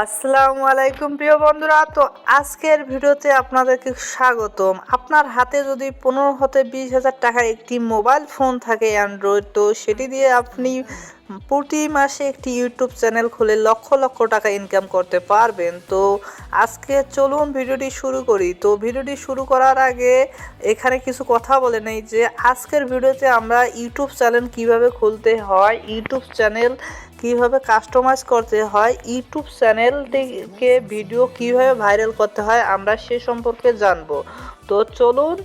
আসসালামু আলাইকুম প্রিয় বন্ধুরা। তো আজকের ভিডিওতে আপনাদেরকে স্বাগতম। আপনার হাতে যদি 15 হতে 20,000 টাকার একটি মোবাইল ফোন থাকে অ্যান্ড্রয়েড, তো সেটি দিয়ে আপনি প্রতি মাসে একটি ইউটিউব চ্যানেল খুলে লক্ষ লক্ষ টাকা ইনকাম করতে পারবেন। তো আজকে চলুন ভিডিওটি শুরু করি। তো ভিডিওটি শুরু করার আগে এখানে কিছু কথা বলে নেই যে আজকের ভিডিওতে আমরা ইউটিউব চ্যানেল কিভাবে খুলতে হয়, ইউটিউব চ্যানেল কিভাবে কাস্টমাইজ করতে হয়, ইউটিউব চ্যানেলটিকে ভিডিও কিভাবে ভাইরাল করতে হয় আমরা সে সম্পর্কে জানবো। তো চলুন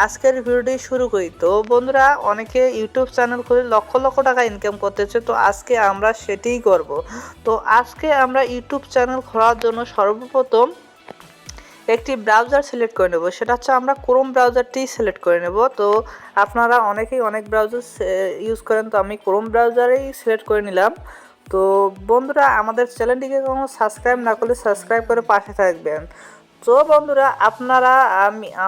আজকের ভিডিওটি শুরু করি। তো বন্ধুরা, অনেকে ইউটিউব চ্যানেল খুলে লক্ষ লক্ষ টাকা ইনকাম করতেছে, তো আজকে আমরা সেটিই করব। তো আজকে আমরা ইউটিউব চ্যানেল খোলার জন্য সর্বপ্রথম একটি ব্রাউজার সিলেক্ট করে নেব, সেটা হচ্ছে আমরা ক্রোম ব্রাউজারটি সিলেক্ট করে নেব। তো আপনারা অনেকেই অনেক ব্রাউজার ইউজ করেন, তো আমি ক্রোম ব্রাউজারেই সিলেক্ট করে নিলাম। তো বন্ধুরা, আমাদের চ্যানেলটিকে কোনো সাবস্ক্রাইব না করলে সাবস্ক্রাইব করে পাশে থাকবেন। তো বন্ধুরা, আপনারা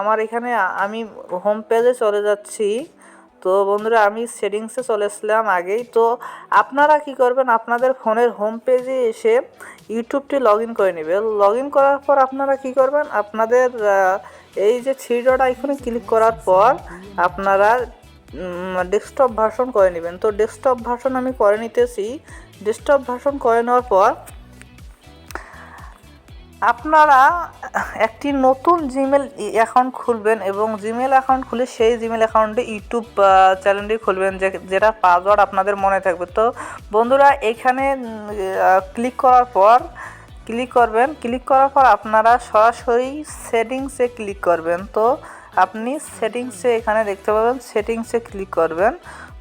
আমার এখানে আমি হোম পেজে চলে যাচ্ছি। তো বন্ধুরা, আমি সেটিংসে চলে এসলাম আগেই। তো আপনারা কি করবেন, আপনাদের ফোনের হোম পেজে এসে ইউটিউবটি লগ ইন করে নেবেন। লগ ইন করার পর আপনারা কি করবেন, আপনাদের এই যে 3 ডট আইকনে ক্লিক করার পর আপনারা ডেস্কটপ ভার্সন করে নেবেন। তো ডেস্কটপ ভার্সন আমি করে নিতেছি। ডেস্কটপ ভার্সন করে নেওয়ার পর আপনারা একটি নতুন জিমেল অ্যাকাউন্ট খুলবেন এবং জিমেল অ্যাকাউন্ট খুলে সেই জিমেল অ্যাকাউন্টে ইউটিউব চ্যানেলটি খুলবেন, যেটা পাসওয়ার্ড আপনাদের মনে থাকবে। তো বন্ধুরা, এখানে ক্লিক করার পর ক্লিক করার পর আপনারা সরাসরি সেটিংসে ক্লিক করবেন। তো আপনি সেটিংসে এখানে দেখতে পাবেন, সেটিংসে ক্লিক করবেন।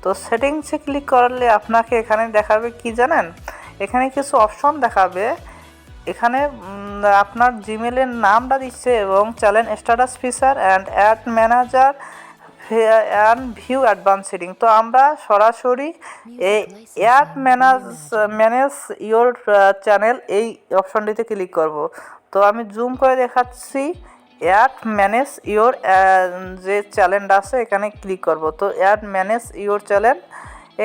তো সেটিংসে ক্লিক করলে আপনাকে এখানে দেখাবে কি জানেন, এখানে কিছু অপশন দেখাবে। এখানে আপনার জিমেলের নামটা দিচ্ছে এবং channel status feature and add manager and view advance setting. তো আমরা সরাসরি এই অ্যাড ম্যানেজ ইয়োর চ্যানেল এই অপশনটিতে ক্লিক করব। তো আমি জুম করে দেখাচ্ছি, অ্যাড ম্যানেজ ইয়োর যে চ্যানেলটা আছে এখানে ক্লিক করব। তো অ্যাড ম্যানেজ ইয়োর চ্যানেল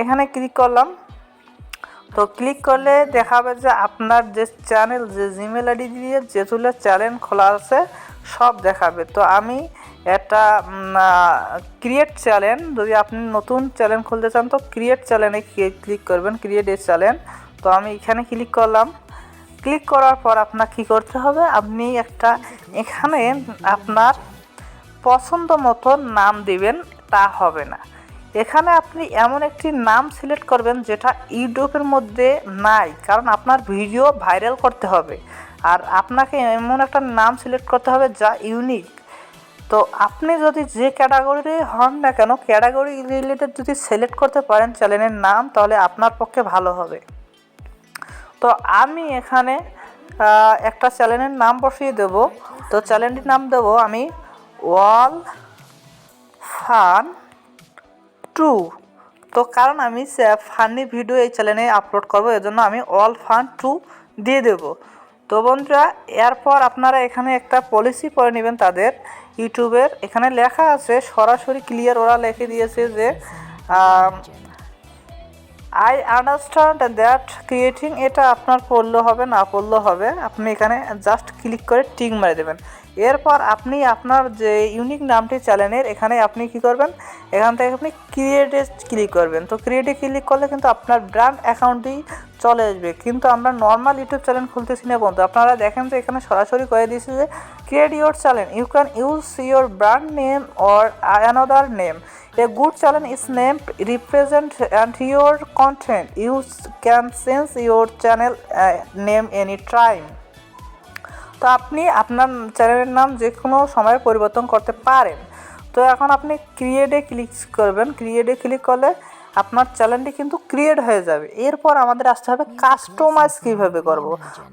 এখানে ক্লিক করলাম। তো ক্লিক করলে দেখাবে যে আপনার যে চ্যানেল, যে জিমেল আইডি দিয়ে যেগুলো চ্যানেল খোলা আছে সব দেখাবে। তো আমি একটা ক্রিয়েট চ্যানেল, যদি আপনি নতুন চ্যানেল খুলতে চান তো ক্রিয়েট চ্যানেলে ক্লিক করবেন, ক্রিয়েট এ চ্যানেল। তো আমি এখানে ক্লিক করলাম। ক্লিক করার পর আপনার কী করতে হবে, আপনি এখানে আপনার পছন্দ মতো নাম দিবেন, তা হবে না। এখানে আপনি এমন একটি নাম সিলেক্ট করবেন যেটা ইউটিউবের মধ্যে নাই, কারণ আপনার ভিডিও ভাইরাল করতে হবে। আর আপনাকে এমন একটা নাম সিলেক্ট করতে হবে যা ইউনিক। তো আপনি যদি যে ক্যাটাগরিতে হন না কেন, ক্যাটাগরি রিলেটেড যদি সিলেক্ট করতে পারেন চ্যানেলের নাম, তাহলে আপনার পক্ষে ভালো হবে। তো আমি এখানে একটা চ্যানেলের নাম বসিয়ে দেব। তো চ্যানেলটির নাম দেব আমি অল ফান 2। তো কারণ আমি ফানি ভিডিও এই চ্যানেলে আপলোড করব, এজন্য আমি অল ফান 2 দিয়ে দেব। তো বন্ধুরা, এরপর আপনারা এখানে একটা পলিসি পড়ে নেবেন তাদের ইউটিউবের। এখানে লেখা আছে সরাসরি ক্লিয়ার, ওরা লিখে দিয়েছে যে আই আন্ডারস্ট্যান্ড দ্যাট ক্রিয়েটিং, এটা আপনার পড়লেও হবে না পড়লেও হবে, আপনি এখানে জাস্ট ক্লিক করে টিক মারে দেবেন। এরপর আপনি আপনার যে ইউনিক নামটি চ্যানেলের এখানে আপনি কি করবেন, এখান থেকে আপনি ক্রিয়েটে ক্লিক করবেন। তো ক্রিয়েটে ক্লিক করলে কিন্তু আপনার ব্র্যান্ড অ্যাকাউন্টটি চলে আসবে। কিন্তু আমরা নর্মাল ইউটিউব চ্যানেল খুলতেছি না বন্ধু, আপনারা দেখেন যে এখানে সরাসরি করে দিয়েছে যে create your channel, you can use your brand name or another name. A good channel is named represent and your content. You can change your channel name anytime. তো আপনি আপনার চ্যানেলের নাম যে কোনো সময় পরিবর্তন করতে পারেন। তো এখন আপনি ক্রিয়েটে ক্লিক করবেন। ক্রিয়েটে ক্লিক করলে আপনার চ্যানেলটি কিন্তু ক্রিয়েট হয়ে যাবে। এরপর আমাদের আসতে হবে কাস্টমাইজ কীভাবে করব।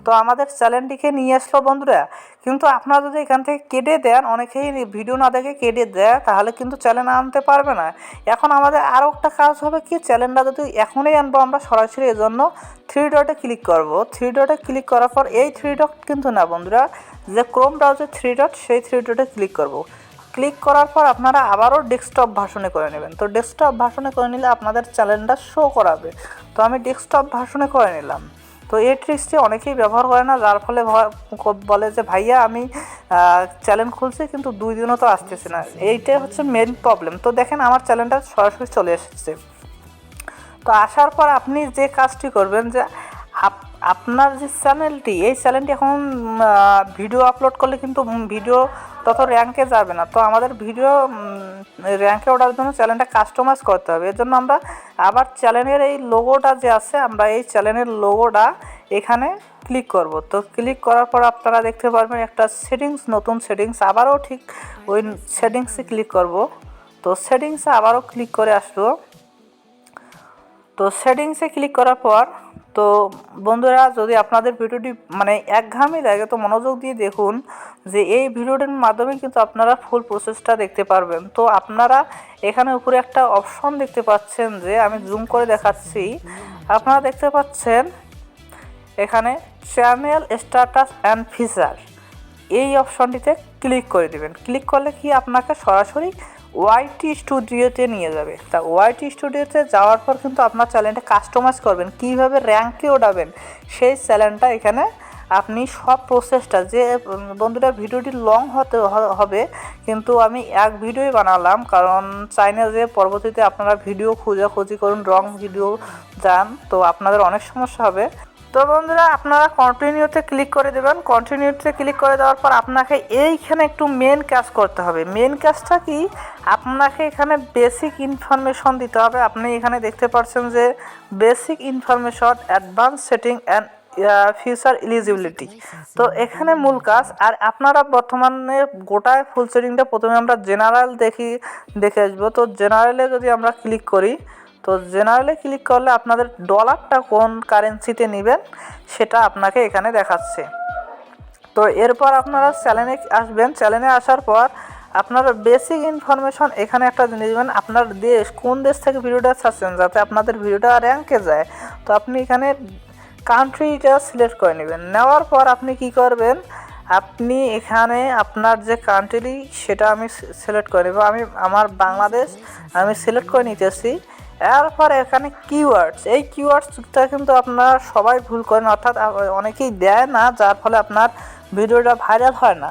তো আমাদের চ্যানেলটিকে নিয়ে আসলো বন্ধুরা, কিন্তু আপনারা যদি এখান থেকে কেটে দেন, অনেকেই ভিডিও না দেখে কেটে দেয়, তাহলে কিন্তু চ্যানেল আনতে পারবে না। এখন আমাদের আরও একটা কাজ হবে কি, চ্যানেলটা যদি এখনই আনবো আমরা সরাসরি, এজন্য 3 ডটে ক্লিক করব। 3 ডটে ক্লিক করার পর এই 3 ডট কিন্তু না বন্ধুরা, যে ক্রোম ব্রাউজার 3 ডট, সেই 3 ডটে ক্লিক করব। ক্লিক করার পর আপনারা আবারও ডেস্কটপ ভার্সনে করে নেবেন। তো ডেস্কটপ ভার্সনে করে নিলে আপনাদের চ্যানেলটা শো করাবে। তো আমি ডেস্কটপ ভার্সনে করে নিলাম। তো এই ট্রিক্সটি অনেকেই ব্যবহার করে না, যার ফলে বলে যে ভাইয়া আমি চ্যানেল খুলছি কিন্তু 2 দিনও তো আসতেছে না। এইটাই হচ্ছে মেন প্রবলেম। তো দেখেন আমার চ্যানেলটা সরাসরি চলে এসেছে। তো আসার পর আপনি যে কাজটি করবেন যে আপনার যে চ্যানেলটি, এই চ্যানেলটি এখন ভিডিও আপলোড করলে কিন্তু ভিডিও তত র্যাঙ্কে যাবে না। তো আমাদের ভিডিও র্যাঙ্কে ওঠার জন্য চ্যানেলটা কাস্টমাইজ করতে হবে। এর জন্য আমরা আবার চ্যানেলের এই লোগোটা যে আছে, আমরা এই চ্যানেলের লোগোটা এখানে ক্লিক করব। তো ক্লিক করার পর আপনারা দেখতে পারবেন একটা সেটিংস, নতুন সেটিংস, আবারও ঠিক ওই সেটিংসে ক্লিক করব। তো সেটিংসে আবারও ক্লিক করে আসবো। তো সেটিংসে ক্লিক করার পর তো বন্ধুরা, যদি আপনাদের ভিডিওটি মানে একঘেয়েমি লাগে তো মনোযোগ দিয়ে দেখুন যে এই ভিডিওটির মাধ্যমে কিন্তু আপনারা ফুল প্রসেসটা দেখতে পারবেন। তো আপনারা এখানে উপরে একটা অপশন দেখতে পাচ্ছেন, যে আমি জুম করে দেখাচ্ছি, আপনারা দেখতে পাচ্ছেন এখানে চ্যানেল স্ট্যাটাস অ্যান্ড ফিচার, এই অপশনটিতে ক্লিক করে দেবেন। ক্লিক করলে কি আপনাকে সরাসরি ওয়াইটি স্টুডিওতে নিয়ে যাবে। তা ওয়াইটি স্টুডিওতে যাওয়ার পর কিন্তু আপনার চ্যানেলটা কাস্টমাইজ করবেন, কীভাবে র্যাঙ্কে ওঠাবেন সেই চ্যানেলটা এখানে আপনি সব প্রসেসটা, যে বন্ধুরা ভিডিওটি লং হতে হবে কিন্তু আমি এক ভিডিওই বানালাম, কারণ চাই না যে পরবর্তীতে আপনারা ভিডিও খোঁজাখুঁজি করুন, রং ভিডিও যান, তো আপনাদের অনেক সমস্যা হবে। তো বন্ধুরা আপনারা কন্টিনিউতে ক্লিক করে দেবেন। কন্টিনিউতে ক্লিক করে দেওয়ার পর আপনাকে এইখানে একটু মেন কাজ করতে হবে। মেন কাজটা কি, আপনাকে এখানে বেসিক ইনফরমেশন দিতে হবে। আপনি এখানে দেখতে পাচ্ছেন যে basic information, advance setting and future eligibility. তো এখানে মূল কাজ। আর আপনারা বর্তমানে গোটায় ফুল সেটিংটা প্রথমে আমরা জেনারেল দেখে আসবো। তো জেনারেলে যদি আমরা ক্লিক করি, তো জেনারেলে ক্লিক করলে আপনাদের ডলারটা কোন কারেন্সিতে নেবেন সেটা আপনাকে এখানে দেখাচ্ছে। তো এরপর আপনারা চ্যানেলে আসবেন। চ্যানেলে আসার পর আপনারা বেসিক ইনফরমেশন এখানে একটা জিনিস দেবেন, আপনার দেশ, কোন দেশ থেকে ভিডিওটা ছাড়ছেন যাতে আপনাদের ভিডিওটা র্যাঙ্কে যায়। তো আপনি এখানে কান্ট্রিটা সিলেক্ট করে নেবেন। নেওয়ার পর আপনি কি করবেন, আপনি এখানে আপনার যে কান্ট্রি সেটা আমি সিলেক্ট করে নেব। আমি আমার বাংলাদেশ আমি সিলেক্ট করে নিতেছি। এরপর এখানে কিওয়ার্ডস, এই কিওয়ার্ডসটা কিন্তু আপনারা সবাই ভুল করেন, অর্থাৎ অনেকেই দেয় না, যার ফলে আপনার ভিডিওটা ভাইরাল হয় না।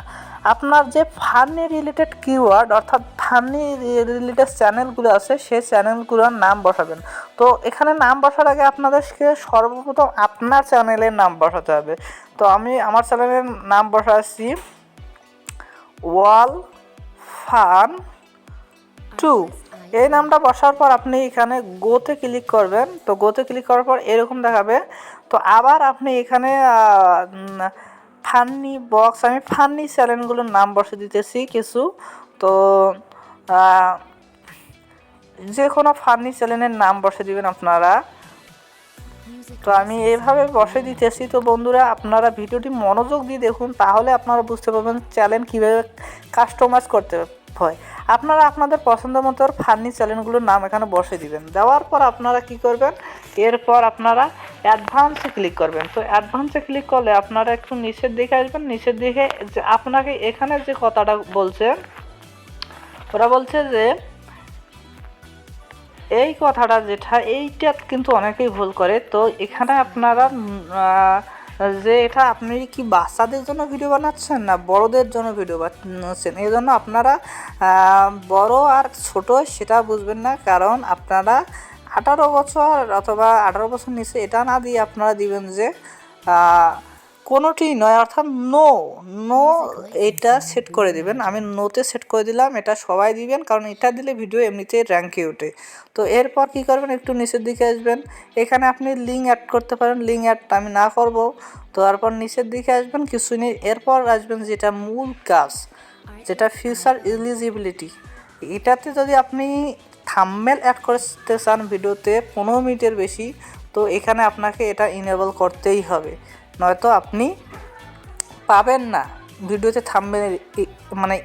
আপনার যে ফানি রিলেটেড কিওয়ার্ড, অর্থাৎ ফানি রিলেটেড চ্যানেলগুলো আছে সেই চ্যানেলগুলোর নাম বসাবেন। তো এখানে নাম বসার আগে আপনাদেরকে সর্বপ্রথম আপনার চ্যানেলের নাম বসাতে হবে। তো আমি আমার চ্যানেলের নাম বসাচ্ছি ওয়াল ফান 2। এই নামটা বসার পর আপনি এখানে গোতে ক্লিক করবেন। তো গোতে ক্লিক করার পর এরকম দেখাবে। তো আবার আপনি এখানে ফান্নি বক্স, আমি ফান্নি চ্যানেলগুলোর নাম বসে দিতেছি কিছু। তো যে কোনো ফান্নি চ্যানেলের নাম বসে দিবেন আপনারা। তো আমি এইভাবে বসে দিতেছি। তো বন্ধুরা আপনারা ভিডিওটি মনোযোগ দিয়ে দেখুন, তাহলে আপনারা বুঝতে পারবেন চ্যানেল কীভাবে কাস্টমাইজ করতে হয়। আপনারা আপনাদের পছন্দ মতো ফানি চ্যানেলগুলোর নাম এখানে বসে দিবেন। দেওয়ার পর আপনারা কি করবেন, এরপর আপনারা অ্যাডভান্সে ক্লিক করবেন। তো অ্যাডভান্সে ক্লিক করলে আপনারা একটু নিচের দিকে আসবেন। নিচের দিকে যে আপনাকে এখানে যে কথাটা বলছে, ওরা বলছে যে এই কথাটা যেটা, এইটা কিন্তু অনেকেই ভুল করে। তো এখানে আপনারা যে এটা আপনি কি বাচ্চাদের জন্য ভিডিও বানাচ্ছেন না বড়দের জন্য ভিডিও বানাচ্ছেন, এই জন্য আপনারা বড় আর ছোট সেটা বুঝবেন না, কারণ আপনারা 18 বছর অথবা 18 বছর নিচে এটা না দিয়ে আপনারা দিবেন যে কোনোটি নয়, অর্থাৎ নো এটা সেট করে দিবেন। আমি নোতে সেট করে দিলাম, এটা সবাই দিবেন, কারণ এটা দিলে ভিডিও এমনিতেই র্যাঙ্কে ওঠে। তো এরপর কি করবেন, একটু নিচের দিকে আসবেন। এখানে আপনি লিঙ্ক অ্যাড করতে পারেন, লিঙ্ক অ্যাড আমি না করব। তো তারপর নিচের দিকে আসবেন কিছু নেই, এরপর আসবেন যেটা মূল কাজ, যেটা ফিউচার এলিজিবিলিটি। এটাতে যদি আপনি থাম্বনেল অ্যাড করতে চান ভিডিওতে 15 মিনিটের বেশি, তো এখানে আপনাকে এটা ইনেবল করতেই হবে, নয়তো আপনি পাবেন না ভিডিওতে থাম্বনেল মানে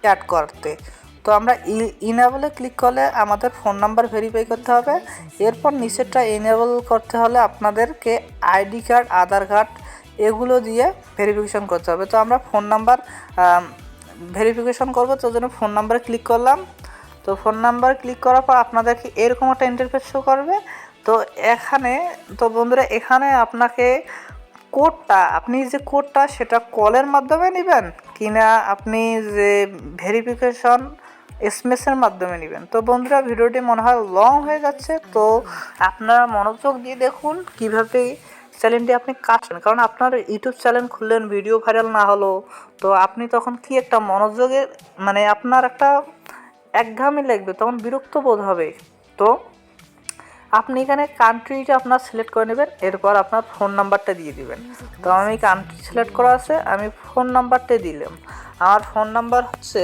অ্যাড করতে। তো আমরা ইনেবলে ক্লিক করলে আমাদের ফোন নাম্বার ভেরিফাই করতে হবে। এরপর নিচেরটা ইনেবল করতে হলে আপনাদেরকে আইডি কার্ড, আধার কার্ড এগুলো দিয়ে ভেরিফিকেশন করতে হবে। তো আমরা ফোন নাম্বার ভেরিফিকেশন করব, তো জন্য ফোন নাম্বারে ক্লিক করলাম। তো ফোন নাম্বার ক্লিক করার পর আপনাদেরকে এরকম একটা ইন্টারফেস শো করবে। তো এখানে তো বন্ধুরা এখানে আপনাকে কোডটা, আপনি যে কোডটা সেটা কলের মাধ্যমে নেবেন কিনা আপনি যে ভেরিফিকেশন এসএমএসের মাধ্যমে নেবেন। তো বন্ধুরা ভিডিওটি মনে হয় লং হয়ে যাচ্ছে, তো আপনারা মনোযোগ দিয়ে দেখুন কীভাবে চ্যানেলটি আপনি কাটবেন। কারণ আপনার ইউটিউব চ্যানেল খুললেন, ভিডিও ভাইরাল না হলো, তো আপনি তখন কি একটা মনোযোগে মানে আপনার একটা একঘেয়েমি লাগবে, তখন বিরক্ত বোধ হবে। তো আপনি এখানে কান্ট্রিটা আপনার সিলেক্ট করে নেবেন, এরপর আপনার ফোন নাম্বারটা দিয়ে দিবেন। তো আমি কান্ট্রি সিলেক্ট করা আছে, আমি ফোন নাম্বারটা দিলাম। আমার ফোন নাম্বার হচ্ছে,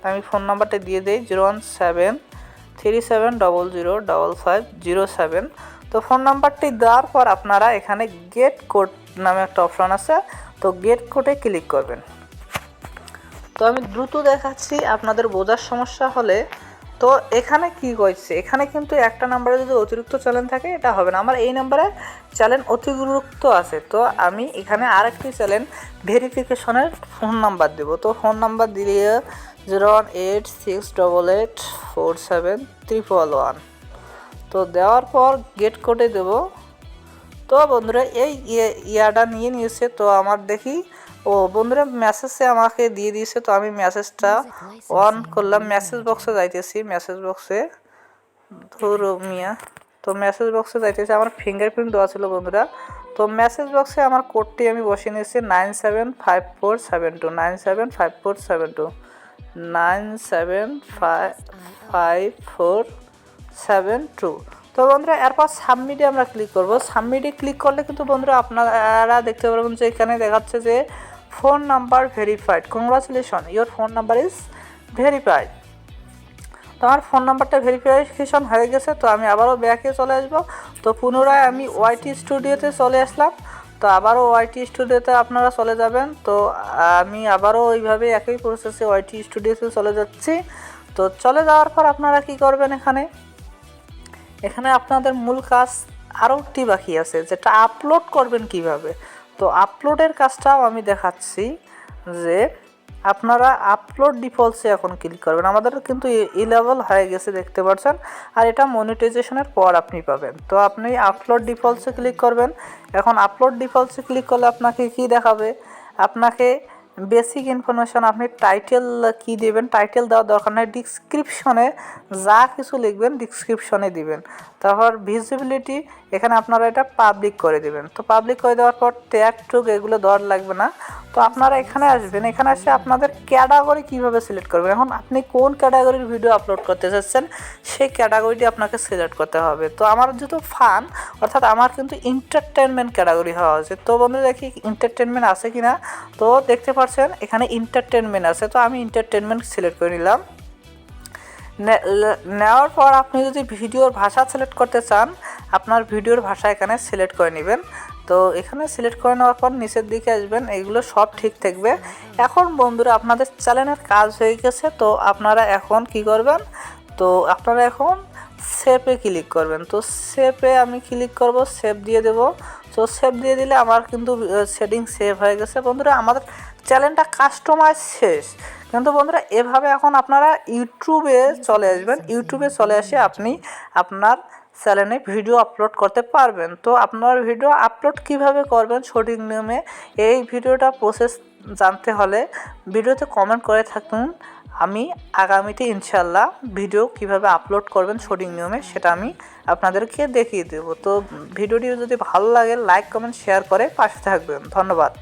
আমি ফোন নাম্বারটা দিয়ে দিই 01737005507। তো ফোন নাম্বারটি দেওয়ার পর আপনারা এখানে গেট কোড নামে একটা অপশন আছে, তো গেট কোডে ক্লিক করবেন। তো আমি দ্রুত দেখাচ্ছি, আপনাদের বোঝার সমস্যা হলে। তো এখানে কি করেছে, এখানে কিন্তু একটা নাম্বারে যদি অতিরিক্ত চ্যানেল থাকে এটা হবে না। আমার এই নাম্বারে চ্যানেল অতিরিক্ত আছে, তো আমি এখানে আরেকটি চ্যানেল ভেরিফিকেশনের ফোন নাম্বার দেবো। তো ফোন নাম্বার দিলে 01868473111। তো দেওয়ার পর গেট কোডে দেব। তো বন্ধুরা এই ইয়াটা নিয়ে নিয়েছে, তো আমার দেখি ও বন্ধুরা মেসেজে আমাকে দিয়ে দিয়েছে। তো আমি মেসেজটা অন করলাম, মেসেজ বক্সে যাইতেছি, মেসেজ বক্সে ধরো মিয়া। তো মেসেজ বক্সে যাইতেছি, আমার ফিঙ্গারপ্রিন্ট দেওয়া ছিল বন্ধুরা। তো মেসেজ বক্সে আমার কোডটি আমি বসিয়ে নিয়েছি 975472 975472 975472। তো বন্ধুরা এরপর সাবমিটে আমরা ক্লিক করব। সাবমিটে ক্লিক করলে কিন্তু বন্ধুরা আপনারা দেখতে পারবেন যে এখানে দেখাচ্ছে যে phone number verified, congratulation your phone number is verified. তো আমার ফোন নাম্বারটা ভেরিফিকেশন হয়ে গেছে। তো আমি আবারও ব্যাকে চলে আসব। তো পুনরায় আমি ওয়াইটি স্টুডিওতে চলে আসলাম। তো আবারও ওয়াইটি স্টুডিওতে আপনারা চলে যাবেন। তো আমি আবারও ওইভাবে একই প্রসেসে ওয়াইটি স্টুডিওতে চলে যাচ্ছি। তো চলে যাওয়ার পর আপনারা কি করবেন, এখানে আপনাদের মূল কাজ আরও একটি বাকি আছে, যেটা আপলোড করবেন কিভাবে। তো আপলোডের কাজটাও আমি দেখাচ্ছি, যে আপনারা আপলোড ডিফল্টসে এখন ক্লিক করবেন। আমাদের কিন্তু এই লেভেল হয়ে গেছে দেখতে পাচ্ছেন, আর এটা মনিটাইজেশনের পর আপনি পাবেন। তো আপনি আপলোড ডিফল্টসে ক্লিক করবেন। এখন আপলোড ডিফল্টসে ক্লিক করলে আপনাকে কি দেখাবে, আপনাকে বেসিক ইনফরমেশন, আপনি টাইটেল কি দেবেন, টাইটেল দেওয়ার দরকার নেই, ডিসক্রিপশনে যা কিছু লিখবেন ডিসক্রিপশনে দিবেন। তারপর ভিজিবিলিটি, এখানে আপনারা এটা পাবলিক করে দিবেন। তো পাবলিক করে দেওয়ার পর ট্যাগ টুগ এগুলো দেওয়ার লাগবে না। তো আপনারা এখানে আসবেন, এখানে এসে আপনাদের ক্যাটাগরি কীভাবে সিলেক্ট করবেন। এখন আপনি কোন ক্যাটাগরির ভিডিও আপলোড করতে চাচ্ছেন সেই ক্যাটাগরিটি আপনাকে সিলেক্ট করতে হবে। তো আমার যেহেতু ফান, অর্থাৎ আমার কিন্তু এন্টারটেনমেন্ট ক্যাটাগরি হওয়া উচিত। তো বন্ধু দেখি এন্টারটেনমেন্ট আছে কি না। তো দেখতে পাচ্ছেন এখানে এন্টারটেনমেন্ট আছে, তো আমি এন্টারটেনমেন্ট সিলেক্ট করে নিলাম। নেওয়ার পর আপনি যদি ভিডিওর ভাষা সিলেক্ট করতে চান, আপনার ভিডিওর ভাষা এখানে সিলেক্ট করে নেবেন। তো এখানে সিলেক্ট করে নেওয়ার পর নিচের দিকে আসবেন, এগুলো সব ঠিক থাকবে। এখন বন্ধুরা আপনাদের চ্যানেলের কাজ হয়ে গেছে। তো আপনারা এখন কি করবেন, তো আপনারা এখন সেভে ক্লিক করবেন। তো সেভে আমি ক্লিক করব, সেভ দিয়ে দেব। তো সেভ দিয়ে দিলে আমার কিন্তু সেটিং সেভ হয়ে গেছে। বন্ধুরা আমাদের চ্যানেলটা কাস্টমাইজ শেষ, কিন্তু বন্ধুরা এভাবে এখন আপনারা ইউটিউবে চলে আসবেন। ইউটিউবে চলে আসে আপনি আপনার চ্যানেলে ভিডিও আপলোড করতে পারবেন। তো আপনার ভিডিও আপলোড কিভাবে করবেন সঠিক নিয়মে, এই ভিডিওটা প্রসেস জানতে হলে ভিডিওতে কমেন্ট করে থাকুন। আমি আগামীতে ইনশাল্লাহ ভিডিও কিভাবে আপলোড করবেন সঠিক নিয়মে সেটা আমি আপনাদেরকে দেখিয়ে দেব। তো ভিডিওটি যদি ভালো লাগে লাইক কমেন্ট শেয়ার করে পাশে থাকবেন। ধন্যবাদ।